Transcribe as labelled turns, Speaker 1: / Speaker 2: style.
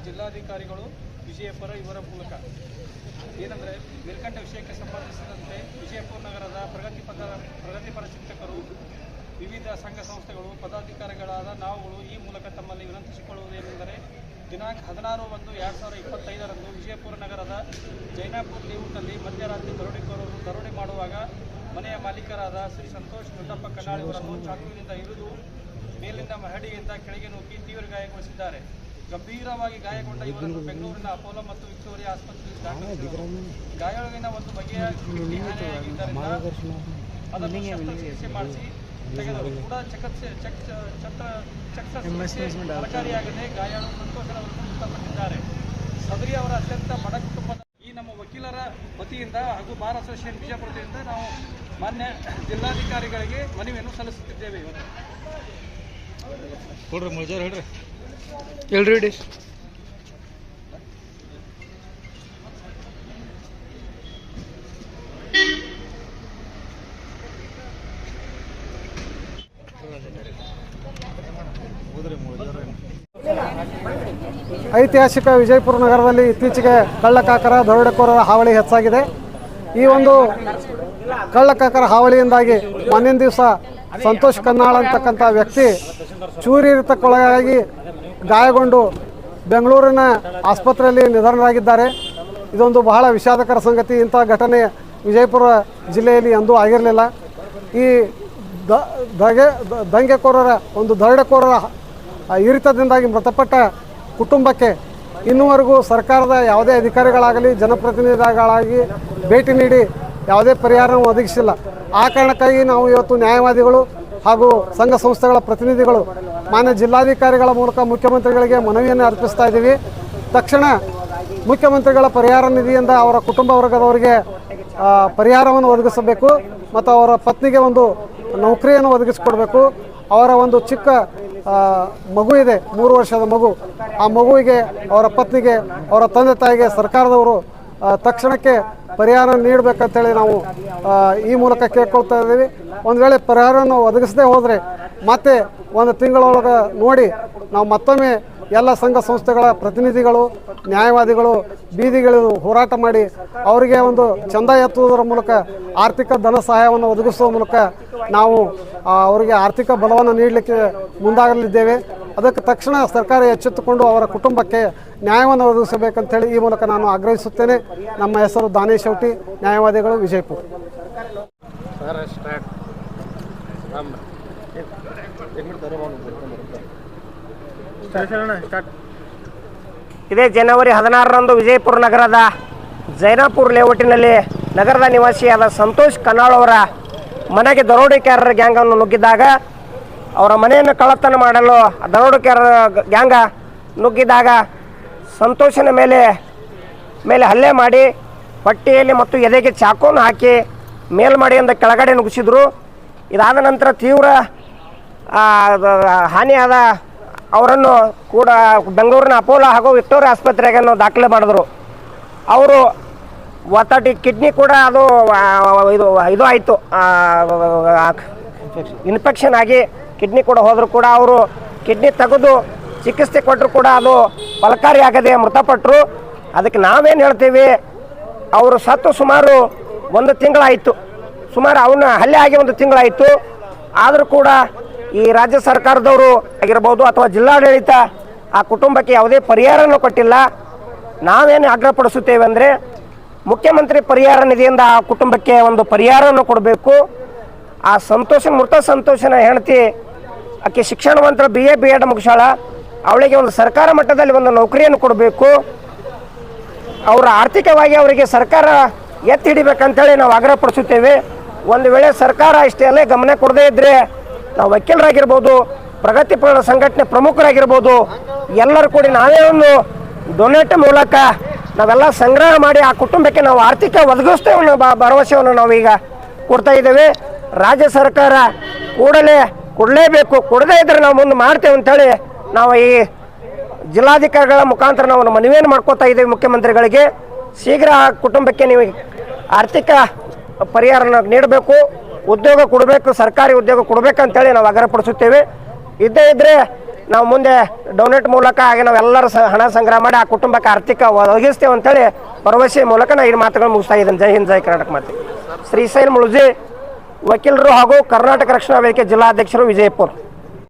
Speaker 1: ಜಿಲ್ಲಾಧಿಕಾರಿಗಳು ವಿಜಯಪುರ ಇವರ ಮೂಲಕ ಏನಂದರೆ ಮೇಲ್ಕಂಡ ವಿಷಯಕ್ಕೆ ಸಂಬಂಧಿಸಿದಂತೆ ವಿಜಯಪುರ ನಗರದ ಪ್ರಗತಿಪರ ಚಿಂತಕರು, ವಿವಿಧ ಸಂಘ ಸಂಸ್ಥೆಗಳು, ಪದಾಧಿಕಾರಿಗಳಾದ ನಾವುಗಳು ಈ ಮೂಲಕ ತಮ್ಮಲ್ಲಿ ವಿನಂತಿಸಿಕೊಳ್ಳುವುದೇನೆಂದರೆ ದಿನಾಂಕ 16/1/2025 ವಿಜಯಪುರ ನಗರದ ಜೈನಾಪುರ್ ಲೇಔಟ್ನಲ್ಲಿ ಮಧ್ಯರಾತ್ರಿ ದರೋಡೆ ಮಾಡುವಾಗ ಮನೆಯ ಮಾಲೀಕರಾದ ಶ್ರೀ ಸಂತೋಷ್ ದೊಡ್ಡಪ್ಪ ಕನ್ನಾಳಿಯವರನ್ನು ಚಾಕುವಿನಿಂದ ಇರಿದು ಮೇಲಿನ ಮಹಡಿಯಿಂದ ಕೆಳಗೆ ನೂಕಿ ತೀವ್ರ ಗಾಯಗೊಳಿಸಿದ್ದಾರೆ. ಗಂಭೀರವಾಗಿ ಗಾಯಗೊಂಡ ಇವರನ್ನು ಬೆಂಗಳೂರಿನ ಅಪೋಲೋ ಮತ್ತು ವಿಕ್ಟೋರಿಯಾ ಆಸ್ಪತ್ರೆಯಲ್ಲಿ ದಾಖಲಿಸಿದರು. ಗಾಯಗಳಿನ ಒಂದು ಬಗೆಯ ಕಿಡ್ನಿ ಹಾನಿಯಾಗಿದ್ದರಿಂದ ಅದನ್ನು ಶಸ್ತ್ರಚಿಕಿತ್ಸೆ ಮಾಡಿಸಿ ತೆಗೆದರು. ಕೂಡ ಫಲಕಾರಿಯಾಗದೆ ಗಾಯಾಳು ಸಂತೋಷರವರನ್ನು ಮೃತಪಟ್ಟಿದ್ದಾರೆ. ಸದರಿ ಅವರ ಅತ್ಯಂತ ಬಡ ಕುಟುಂಬದ ಈ ನಮ್ಮ ವಕೀಲರ ವತಿಯಿಂದ ಹಾಗೂ ಬಾರ್ ಅಸೋಸಿಯೇಷನ್ ಬಿಜಾಪುರದಿಂದ ನಾವು ಮಾನ್ಯ ಜಿಲ್ಲಾಧಿಕಾರಿಗಳಿಗೆ ಮನವಿಯನ್ನು ಸಲ್ಲಿಸುತ್ತಿದ್ದೇವೆ.
Speaker 2: ಹೇಳ್ರಿ
Speaker 3: ಐತಿಹಾಸಿಕ ವಿಜಯಪುರ ನಗರದಲ್ಲಿ ಇತ್ತೀಚೆಗೆ ಕಳ್ಳಕಾಕರ ದರೋಡೆಕೋರರ ಹಾವಳಿ ಹೆಚ್ಚಾಗಿದೆ. ಈ ಒಂದು ಕಳ್ಳಕಾಕರ ಹಾವಳಿಯಿಂದಾಗಿ ಮೊನ್ನಿನ ದಿವಸ ಸಂತೋಷ್ ಕನ್ನಾಳ್ ಅಂತಕ್ಕಂಥ ವ್ಯಕ್ತಿ ಚೂರಿತಕ್ಕೊಳಗಾಗಿ ಗಾಯಗೊಂಡು ಬೆಂಗಳೂರಿನ ಆಸ್ಪತ್ರೆಯಲ್ಲಿ ನಿಧನರಾಗಿದ್ದಾರೆ. ಇದೊಂದು ಬಹಳ ವಿಷಾದಕರ ಸಂಗತಿ. ಇಂಥ ಘಟನೆ ವಿಜಯಪುರ ಜಿಲ್ಲೆಯಲ್ಲಿ ಎಂದೂ ಆಗಿರಲಿಲ್ಲ. ಈ ದಂಗೆಕೋರರ ಒಂದು ದರೋಡೆಕೋರರ ಇರಿತದಿಂದಾಗಿ ಮೃತಪಟ್ಟ ಕುಟುಂಬಕ್ಕೆ ಇನ್ನೂವರೆಗೂ ಸರ್ಕಾರದ ಯಾವುದೇ ಅಧಿಕಾರಿಗಳಾಗಲಿ ಜನಪ್ರತಿನಿಧಿಗಳಾಗಿ ಭೇಟಿ ನೀಡಿ ಯಾವುದೇ ಪರಿಹಾರವನ್ನು ಒದಗಿಸಿಲ್ಲ. ಆ ಕಾರಣಕ್ಕಾಗಿ ನಾವು ಇವತ್ತು ನ್ಯಾಯವಾದಿಗಳು ಹಾಗೂ ಸಂಘ ಸಂಸ್ಥೆಗಳ ಪ್ರತಿನಿಧಿಗಳು ಮಾನ್ಯ ಜಿಲ್ಲಾಧಿಕಾರಿಗಳ ಮೂಲಕ ಮುಖ್ಯಮಂತ್ರಿಗಳಿಗೆ ಮನವಿಯನ್ನು ಅರ್ಪಿಸ್ತಾ ಇದ್ದೀವಿ. ತಕ್ಷಣ ಮುಖ್ಯಮಂತ್ರಿಗಳ ಪರಿಹಾರ ನಿಧಿಯಿಂದ ಅವರ ಕುಟುಂಬ ವರ್ಗದವರಿಗೆ ಪರಿಹಾರವನ್ನು ಒದಗಿಸಬೇಕು ಮತ್ತು ಅವರ ಪತ್ನಿಗೆ ಒಂದು ನೌಕರಿಯನ್ನು ಒದಗಿಸಿಕೊಡಬೇಕು. ಅವರ ಒಂದು ಚಿಕ್ಕ ಮಗು ಇದೆ, 3 ವರ್ಷದ ಮಗು. ಆ ಮಗುವಿಗೆ, ಅವರ ಪತ್ನಿಗೆ, ಅವರ ತಂದೆ ತಾಯಿಗೆ ಸರ್ಕಾರದವರು ತಕ್ಷಣಕ್ಕೆ ಪರಿಹಾರ ನೀಡಬೇಕಂತೇಳಿ ನಾವು ಈ ಮೂಲಕ ಕೇಳ್ಕೊಳ್ತಾ ಇದ್ದೀವಿ. ಒಂದು ವೇಳೆ ಪರಿಹಾರವನ್ನು ಒದಗಿಸದೇ ಹೋದರೆ ಮತ್ತೆ ಒಂದು ತಿಂಗಳೊಳಗೆ ನೋಡಿ ನಾವು ಮತ್ತೊಮ್ಮೆ ಎಲ್ಲ ಸಂಘ ಸಂಸ್ಥೆಗಳ ಪ್ರತಿನಿಧಿಗಳು, ನ್ಯಾಯವಾದಿಗಳು ಬೀದಿಗಿಳಿದು ಹೋರಾಟ ಮಾಡಿ ಅವರಿಗೆ ಒಂದು ಚಂದ ಎತ್ತುವುದರ ಮೂಲಕ ಆರ್ಥಿಕ ಧನ ಸಹಾಯವನ್ನು ಒದಗಿಸುವ ಮೂಲಕ ನಾವು ಅವರಿಗೆ ಆರ್ಥಿಕ ಬಲವನ್ನು ನೀಡಲಿಕ್ಕೆ ಮುಂದಾಗಲಿದ್ದೇವೆ. ಅದಕ್ಕೆ ತಕ್ಷಣ ಸರ್ಕಾರ ಎಚ್ಚೆತ್ತುಕೊಂಡು ಅವರ ಕುಟುಂಬಕ್ಕೆ ನ್ಯಾಯವನ್ನು ಒದಗಿಸಬೇಕಂತೇಳಿ ಈ ಮೂಲಕ ನಾನು ಆಗ್ರಹಿಸುತ್ತೇನೆ. ನಮ್ಮ ಹೆಸರು ದಾನೇಶ್ ಶೆಟ್ಟಿ, ನ್ಯಾಯವಾದಿಗಳು, ವಿಜಯಪುರ.
Speaker 4: ಇದೇ ಜನವರಿ 16ರಂದು ವಿಜಯಪುರ ನಗರದ ಜೈನಾಪುರ್ ಲೇಔಟಿನಲ್ಲಿ ನಗರದ ನಿವಾಸಿಯಾದ ಸಂತೋಷ್ ಕನ್ನಾಳ್ ಅವರ ಮನೆಗೆ ದರೋಡೆಕೋರರ ಗ್ಯಾಂಗನ್ನು ನುಗ್ಗಿದ್ದಾಗ ಅವರ ಮನೆಯನ್ನು ಕಳ್ಳತನ ಮಾಡಲು ದರೋಡೆಕೋರರ ಗ್ಯಾಂಗ ನುಗ್ಗಿದಾಗ ಸಂತೋಷನ ಮೇಲೆ ಹಲ್ಲೆ ಮಾಡಿ ಹೊಟ್ಟೆಯಲ್ಲಿ ಮತ್ತು ಎದೆಗೆ ಚಾಕುವನ್ನು ಹಾಕಿ ಮೇಲ್ಮಡಿಯಿಂದ ಕೆಳಗಡೆ ನುಗ್ಗಿಸಿದ್ರು. ಇದಾದ ನಂತರ ತೀವ್ರ ಹಾನಿಯಾದ ಅವರನ್ನು ಕೂಡ ಬೆಂಗಳೂರಿನ ಅಪೋಲೋ ಹಾಗೂ ವಿಕ್ಟೋರಿಯಾ ಆಸ್ಪತ್ರೆಗೆ ದಾಖಲೆ ಮಾಡಿದ್ರು. ಅವರು ಕಿಡ್ನಿ ಕೂಡ ಅದು ಇದು ಆಯಿತು, ಇನ್ಫೆಕ್ಷನ್ ಆಗಿ ಕಿಡ್ನಿ ಕೂಡ ಹೋದರೂ ಕೂಡ ಅವರು ಕಿಡ್ನಿ ತೆಗೆದು ಚಿಕಿತ್ಸೆ ಕೊಟ್ಟರು ಕೂಡ ಅದು ಫಲಕಾರಿಯಾಗದೆ ಮೃತಪಟ್ಟರು. ಅದಕ್ಕೆ ನಾವೇನು ಹೇಳ್ತೀವಿ, ಅವರು ಸತ್ತು ಸುಮಾರು 1 ತಿಂಗಳಾಯಿತು, ಸುಮಾರು ಅವನ ಹಲ್ಲೆ ಆಗಿ 1 ತಿಂಗಳಾಯಿತು. ಆದರೂ ಕೂಡ ಈ ರಾಜ್ಯ ಸರ್ಕಾರದವರು ಆಗಿರ್ಬೋದು ಅಥವಾ ಜಿಲ್ಲಾಡಳಿತ ಆ ಕುಟುಂಬಕ್ಕೆ ಯಾವುದೇ ಪರಿಹಾರನೂ ಕೊಟ್ಟಿಲ್ಲ. ನಾವೇನು ಆಗ್ರಹಪಡಿಸುತ್ತೇವೆ ಅಂದರೆ ಮುಖ್ಯಮಂತ್ರಿ ಪರಿಹಾರ ನಿಧಿಯಿಂದ ಆ ಕುಟುಂಬಕ್ಕೆ ಒಂದು ಪರಿಹಾರವನ್ನು ಕೊಡಬೇಕು. ಆ ಮೃತ ಸಂತೋಷನ ಹೆಂಡತಿ ಆಕೆ ಶಿಕ್ಷಣವಂತರ BA/B.Ed ಮುಗಿಸಾಳ, ಅವಳಿಗೆ ಒಂದು ಸರ್ಕಾರ ಮಟ್ಟದಲ್ಲಿ ಒಂದು ನೌಕರಿಯನ್ನು ಕೊಡಬೇಕು. ಅವರ ಆರ್ಥಿಕವಾಗಿ ಅವರಿಗೆ ಸರ್ಕಾರ ಎತ್ತಿ ಹಿಡಿಬೇಕಂತೇಳಿ ನಾವು ಆಗ್ರಹಪಡಿಸುತ್ತೇವೆ. ಒಂದು ವೇಳೆ ಸರ್ಕಾರ ಇಷ್ಟೆಲ್ಲ ಗಮನ ಕೊಡದೇ ಇದ್ದರೆ ನಾವು ವಕೀಲರಾಗಿರ್ಬೋದು, ಪ್ರಗತಿಪರ ಸಂಘಟನೆ ಪ್ರಮುಖರಾಗಿರ್ಬೋದು, ಎಲ್ಲರೂ ಕೂಡಿ ನಾವೇ ಒಂದು ಡೊನೇಟ್ ಮೂಲಕ ನಾವೆಲ್ಲ ಸಂಗ್ರಹ ಮಾಡಿ ಆ ಕುಟುಂಬಕ್ಕೆ ನಾವು ಆರ್ಥಿಕ ಒದಗಿಸ್ತೇವೆ ಅನ್ನೋ ಭರವಸೆಯನ್ನು ನಾವೀಗ ಕೊಡ್ತಾ ಇದ್ದೇವೆ. ರಾಜ್ಯ ಸರ್ಕಾರ ಕೂಡಲೇ ಕೊಡಲೇಬೇಕು, ಕೊಡದೇ ಇದ್ದರೆ ನಾವು ಮುಂದೆ ಮಾಡ್ತೇವೆ ಅಂತೇಳಿ ನಾವು ಈ ಜಿಲ್ಲಾಧಿಕಾರಿಗಳ ಮುಖಾಂತರ ನಾವು ಮನವಿಯನ್ನು ಮಾಡ್ಕೋತಾ ಇದ್ದೇವೆ ಮುಖ್ಯಮಂತ್ರಿಗಳಿಗೆ. ಶೀಘ್ರ ಆ ಕುಟುಂಬಕ್ಕೆ ನೀವು ಆರ್ಥಿಕ ಪರಿಹಾರನ ನೀಡಬೇಕು, ಉದ್ಯೋಗ ಕೊಡಬೇಕು, ಸರ್ಕಾರಿ ಉದ್ಯೋಗ ಕೊಡಬೇಕಂತೇಳಿ ನಾವು ಆಗ್ರಹಪಡಿಸುತ್ತೇವೆ. ಇದ್ದೇ ಇದ್ದರೆ ನಾವು ಮುಂದೆ ಡೊನೇಟ್ ಮೂಲಕ ಹಾಗೆ ನಾವೆಲ್ಲರೂ ಹಣ ಸಂಗ್ರಹ ಮಾಡಿ ಆ ಕುಟುಂಬಕ್ಕೆ ಆರ್ಥಿಕ ಒದಗಿಸ್ತೇವೆ ಅಂತೇಳಿ ಭರವಸೆ ಮೂಲಕ ನಾನು ಈ ಮಾತುಗಳನ್ನು ಮುಗಿಸ್ತಾ ಇದ್ದೇನೆ. ಜೈ ಹಿಂದ್, ಜೈ ಕರ್ನಾಟಕ ಮಾತೆ. ಶ್ರೀಶೈಲ್ ಮುಳುಜಿ, ವಕೀಲರು ಹಾಗೂ ಕರ್ನಾಟಕ ರಕ್ಷಣಾ ವೇದಿಕೆ ಜಿಲ್ಲಾಧ್ಯಕ್ಷರು, ವಿಜಯಪುರ.